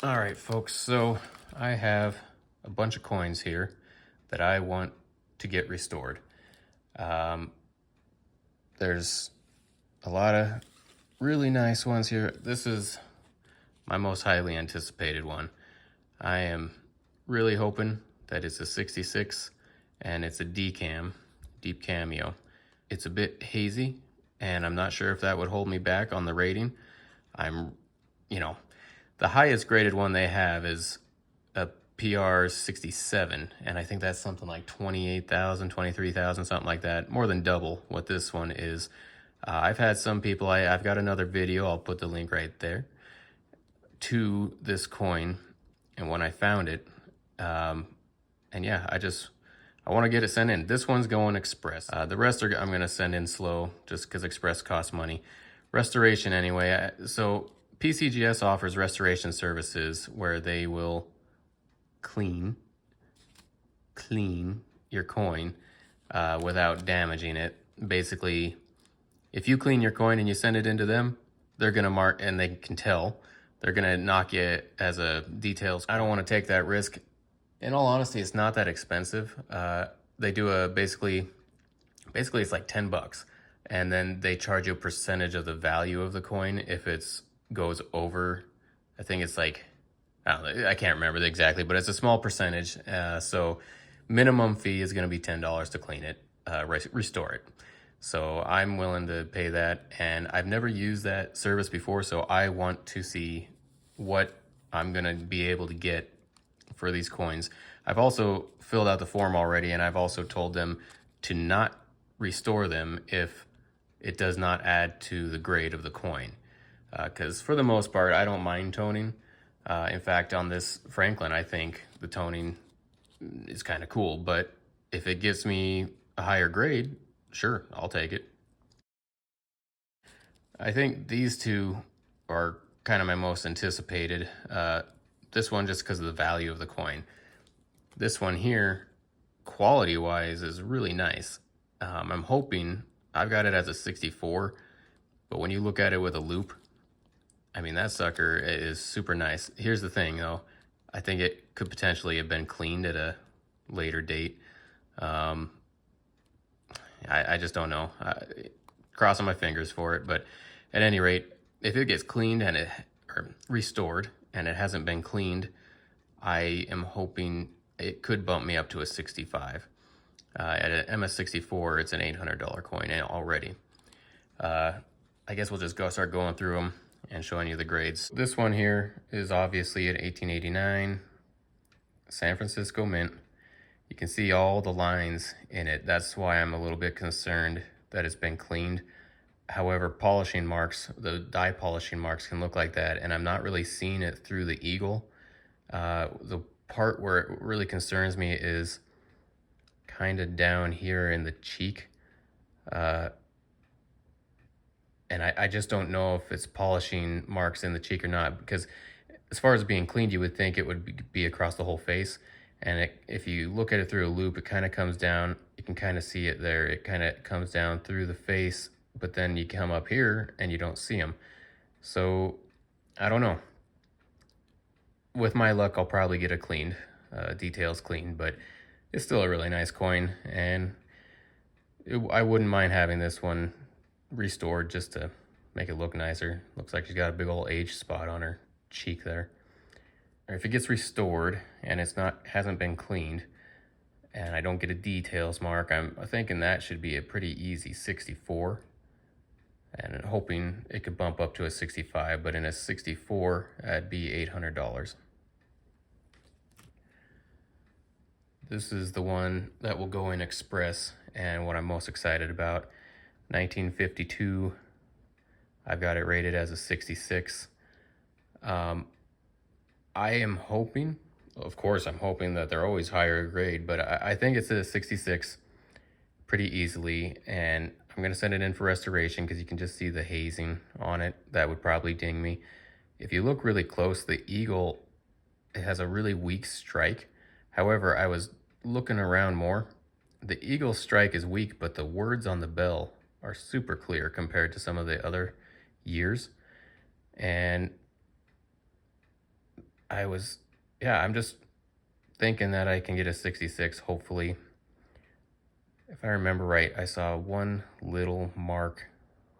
All right, folks, so I have a bunch of coins here that I want to get restored. There's a lot of really nice ones here. This is my most highly anticipated one. I am really hoping that it's a 66 and it's a deep cameo. It's a bit hazy, and I'm not sure if that would hold me back on the rating. The highest graded one they have is a PR 67, and I think that's something like 28,000, 23,000, something like that, more than double what this one is. I've had some people, I've got another video, I'll put the link right there, to this coin, and when I found it, and yeah, I want to get it sent in. This one's going express. The rest I'm going to send in slow just because express costs money. Restoration anyway. So PCGS offers restoration services where they will clean your coin without damaging it. Basically, if you clean your coin and you send it into them, they're going to mark, and they can tell, they're going to knock you as a details. I don't want to take that risk. In all honesty, it's not that expensive. They do a basically it's like $10, and then they charge you a percentage of the value of the coin if it's goes over. I think it's like, I can't remember exactly, but it's a small percentage. So minimum fee is going to be $10 to clean it, restore it. So I'm willing to pay that, and I've never used that service before, so I want to see what I'm going to be able to get for these coins. I've also filled out the form already, and I've also told them to not restore them if it does not add to the grade of the coin. Because for the most part, I don't mind toning. In fact, on this Franklin, I think the toning is kind of cool, but if it gives me a higher grade, sure, I'll take it. I think these two are kind of my most anticipated. This one just because of the value of the coin. This one here, quality-wise, is really nice. I'm hoping, I've got it as a 64, but when you look at it with a loop, I mean, that sucker is super nice. Here's the thing, though. I think it could potentially have been cleaned at a later date. I just don't know. Crossing my fingers for it, but at any rate, if it gets cleaned or restored and it hasn't been cleaned, I am hoping it could bump me up to a 65. At an MS64, it's an $800 coin already. I guess we'll just start going through them and showing you the grades. This one here is obviously an 1889 San Francisco Mint. You can see all the lines in it. That's why I'm a little bit concerned that it's been cleaned. However, polishing marks, the die polishing marks can look like that, and I'm not really seeing it through the eagle. The part where it really concerns me is kind of down here in the cheek. And I just don't know if it's polishing marks in the cheek or not, because as far as being cleaned, you would think it would be across the whole face. And if you look at it through a loop, it kind of comes down. You can kind of see it there. It kind of comes down through the face, but then you come up here and you don't see them. So I don't know. With my luck, I'll probably get it cleaned, details cleaned, but it's still a really nice coin, and I wouldn't mind having this one restored just to make it look nicer. Looks like she's got a big old age spot on her cheek there. Or if it gets restored and hasn't been cleaned, and I don't get a details mark, I'm thinking that should be a pretty easy 64, and hoping it could bump up to a 65, but in a 64, that'd be $800. This is the one that will go in express, and what I'm most excited about. 1952, I've got it rated as a 66. I am hoping, of course I'm hoping that they're always higher grade, but I think it's a 66 pretty easily, and I'm going to send it in for restoration because you can just see the hazing on it. That would probably ding me. If you look really close, the eagle, it has a really weak strike. However, I was looking around more. The eagle strike is weak, but the words on the bell are super clear compared to some of the other years. And I'm just thinking that I can get a 66, hopefully. If I remember right, I saw one little mark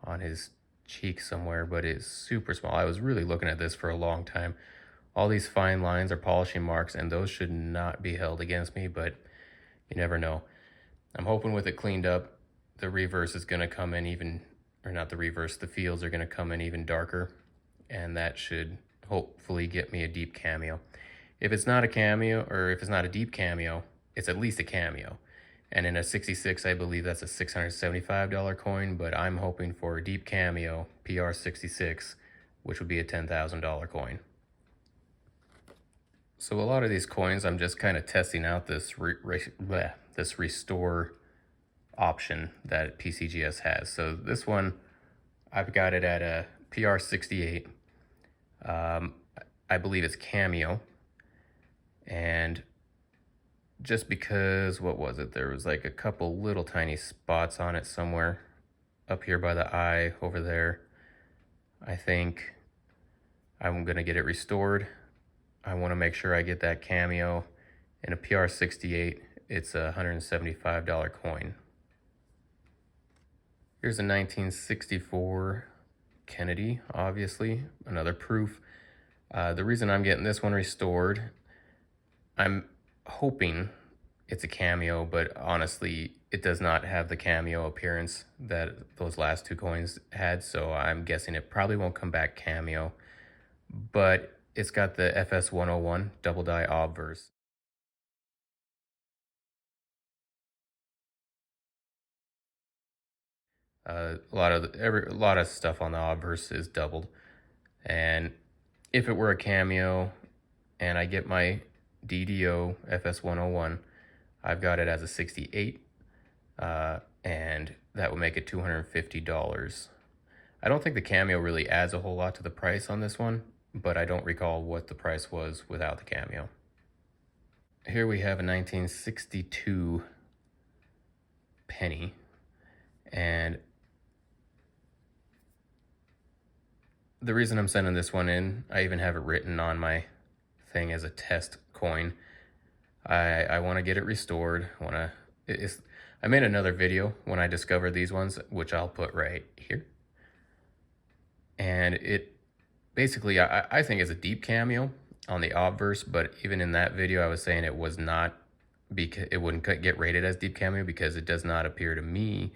on his cheek somewhere, but it's super small. I was really looking at this for a long time. All these fine lines are polishing marks, and those should not be held against me, but you never know. I'm hoping with it cleaned up, the reverse is going to come in even, or not the reverse, the fields are going to come in even darker, and that should hopefully get me a deep cameo. If it's not a cameo, or if it's not a deep cameo, it's at least a cameo. And in a 66, I believe that's a $675 coin, but I'm hoping for a deep cameo, PR66, which would be a $10,000 coin. So a lot of these coins, I'm just kind of testing out this this restore option that PCGS has. So this one, I've got it at a PR68. I believe it's cameo. And just because, what was it? There was like a couple little tiny spots on it somewhere. Up here by the eye, over there. I think I'm gonna get it restored. I wanna make sure I get that cameo. In a PR68, it's a $175 coin. Here's a 1964 Kennedy, obviously, another proof. The reason I'm getting this one restored, I'm hoping it's a cameo, but honestly, it does not have the cameo appearance that those last two coins had, so I'm guessing it probably won't come back cameo, but it's got the FS101 double die obverse. A lot of stuff on the obverse is doubled, and if it were a cameo and I get my DDO FS101, I've got it as a 68, and that would make it $250. I don't think the cameo really adds a whole lot to the price on this one, but I don't recall what the price was without the cameo. Here we have a 1962 penny, and the reason I'm sending this one in, I even have it written on my thing as a test coin. I want to get it restored. I made another video when I discovered these ones, which I'll put right here. And it basically, I think it's a deep cameo on the obverse, but even in that video, I was saying it was not, because it wouldn't get rated as deep cameo because it does not appear to me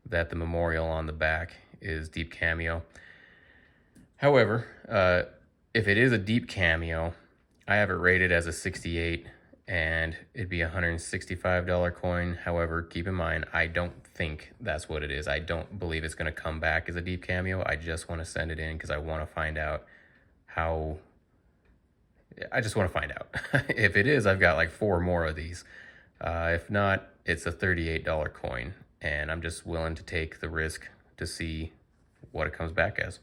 that the memorial on the back is deep cameo. However, if it is a deep cameo, I have it rated as a 68, and it'd be a $165 coin. However, keep in mind, I don't think that's what it is. I don't believe it's going to come back as a deep cameo. I just want to send it in because I want to find out how... I just want to find out. If it is, I've got like 4 more of these. If not, it's a $38 coin, and I'm just willing to take the risk to see what it comes back as.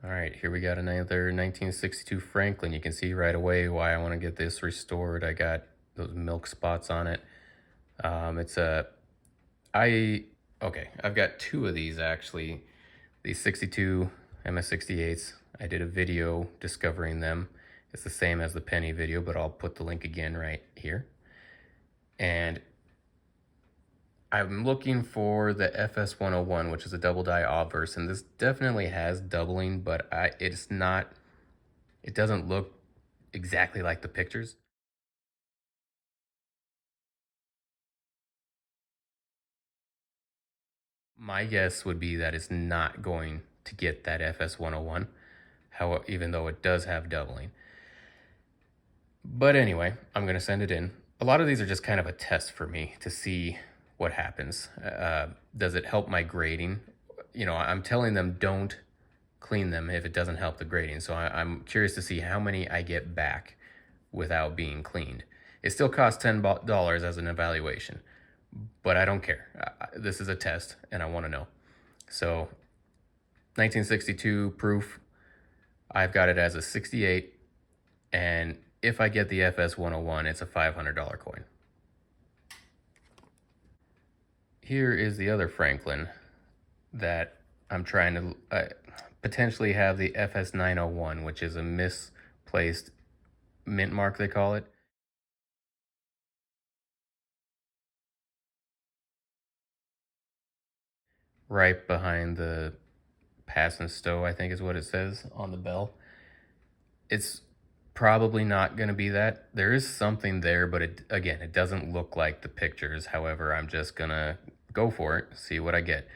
All right, here we got another 1962 Franklin. You can see right away why I want to get this restored. I got those milk spots on it. I've got 2 of these actually. These 62 MS68s. I did a video discovering them. It's the same as the penny video, but I'll put the link again right here. And I'm looking for the FS101, which is a double die obverse, and this definitely has doubling, but it doesn't look exactly like the pictures. My guess would be that it's not going to get that FS101, even though it does have doubling. But anyway, I'm going to send it in. A lot of these are just kind of a test for me to see what happens. Does it help my grading? You know, I'm telling them don't clean them if it doesn't help the grading. So I'm curious to see how many I get back without being cleaned. It still costs $10 as an evaluation, but I don't care. This is a test and I want to know. So 1962 proof, I've got it as a 68, and if I get the FS101, it's a $500 coin. Here is the other Franklin that I'm trying to potentially have the FS901, which is a placed mint mark, they call it. Right behind the pass and stow, I think is what it says on the bell. It's probably not going to be that. There is something there, but it doesn't look like the pictures. However, I'm just going to go for it, see what I get.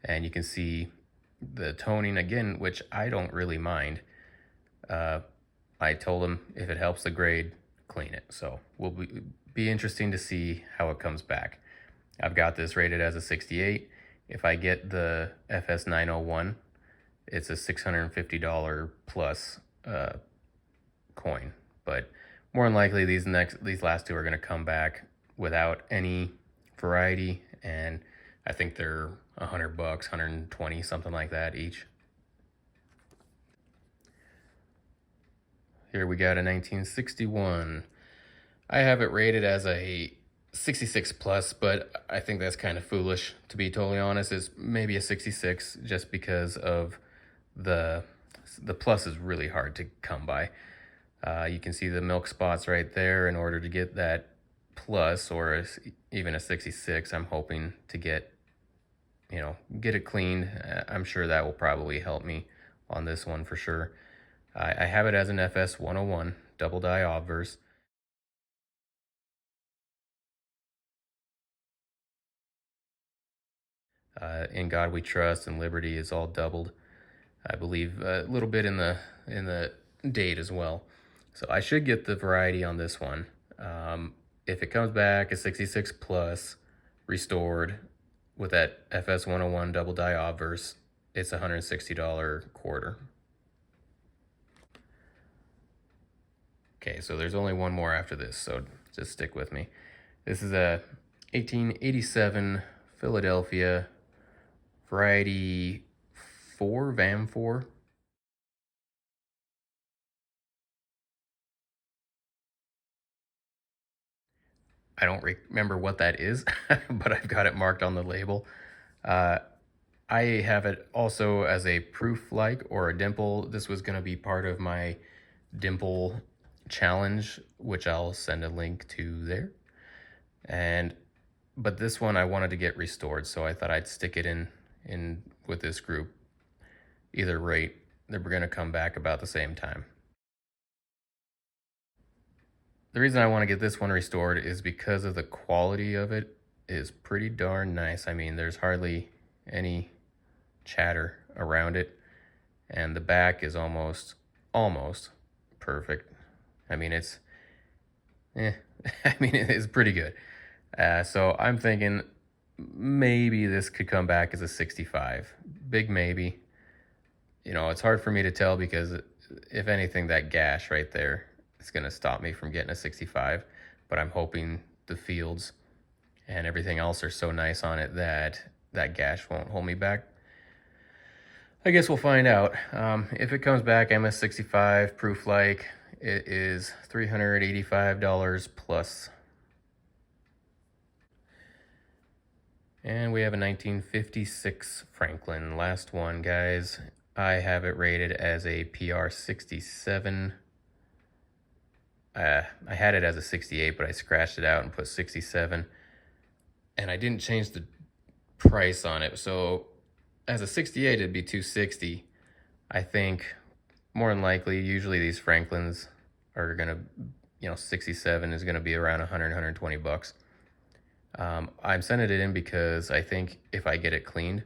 And you can see the toning again, which I don't really mind. I told him if it helps the grade, clean it. So will be interesting to see how it comes back. I've got this rated as a 68. If I get the FS 901, it's a $650 plus coin. But more than likely, these last two are going to come back without any variety, and I think they're $100, 120, something like that each. Here we got a 1961. I have it rated as a 66 plus, but I think that's kind of foolish, to be totally honest. It's maybe a 66 just because of the plus is really hard to come by. You can see the milk spots right there. In order to get that plus, or even a 66, I'm hoping to get it cleaned. I'm sure that will probably help me on this one for sure. I have it as an FS 101 double die obverse. In God We Trust and Liberty is all doubled. I believe a little bit in the date as well. So I should get the variety on this one. If it comes back a 66 plus restored with that FS 101 double die obverse, it's a $160 quarter. Okay, so there's only one more after this, so just stick with me. This is a 1887 Philadelphia variety 4, VAM 4. I don't remember what that is, but I've got it marked on the label. I have it also as a proof-like or a dimple. This was going to be part of my dimple challenge, which I'll send a link to there. But this one I wanted to get restored, so I thought I'd stick it in with this group. Either rate, they're going to come back about the same time. The reason I want to get this one restored is because of the quality of it is pretty darn nice. I mean, there's hardly any chatter around it, and the back is almost perfect. I mean, it's it's pretty good. So I'm thinking maybe this could come back as a 65. Big maybe. It's hard for me to tell because if anything, that gash right there is going to stop me from getting a 65. But I'm hoping the fields and everything else are so nice on it that that gash won't hold me back. I guess we'll find out. If it comes back MS65 proof like, it is $385 plus. And we have a 1956 Franklin. Last one, guys. I have it rated as a PR 67. I had it as a 68, but I scratched it out and put 67. And I didn't change the price on it. So as a 68, it'd be $260. I think more than likely, usually these Franklins are going to, 67 is going to be around 100, 120 bucks. I'm sending it in because I think if I get it cleaned,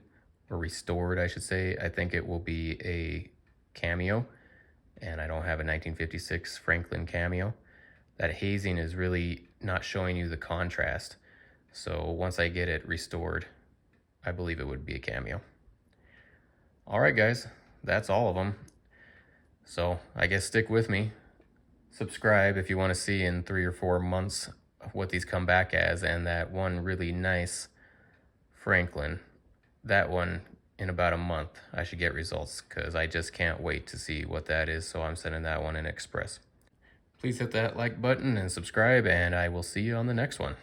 or restored, I should say, I think it will be a cameo, and I don't have a 1956 Franklin cameo. That hazing is really not showing you the contrast. So once I get it restored, I believe it would be a cameo. All right, guys, that's all of them. So I guess stick with me. Subscribe if you want to see in 3 or 4 months what these come back as, and that one really nice Franklin, that one in about a month I should get results, because I just can't wait to see what that is. So I'm sending that one in express. Please hit that like button and subscribe, and I will see you on the next one.